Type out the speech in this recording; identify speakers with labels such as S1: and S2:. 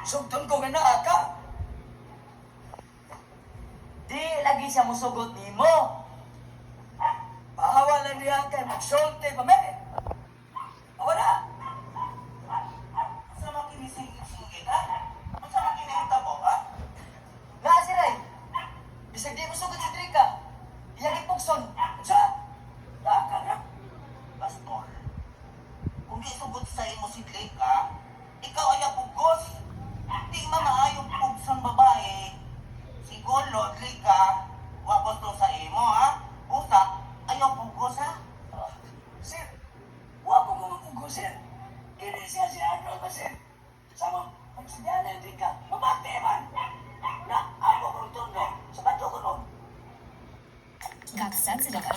S1: Sugton ko nga naa ka. Di lagi siya musugot nimo. Pahawalan niya kay magsulte pa me. Wala.
S2: Sa makinising-singin, ha? Sa makinenta mo, ha?
S1: Nga si Ray. Bisag di musugot si Trika. Iyang ipugson. Sa? Laka na.
S2: Pastor, kung di sugot sa imo si Drake, ikaw ay pugos. Di mamaayong pugsang babae. Siguro, Drake, wapos to sa imo, ha? Usa, ayaw pugos, ha?
S1: Sir, huwag ko kumapugos, sir. Hindi siya si Arnold ba, sir? Sama, magsigana yung Trika. Mabate man. Na, ako kong tundo. Sa bato ko nun.
S3: Got sensitive.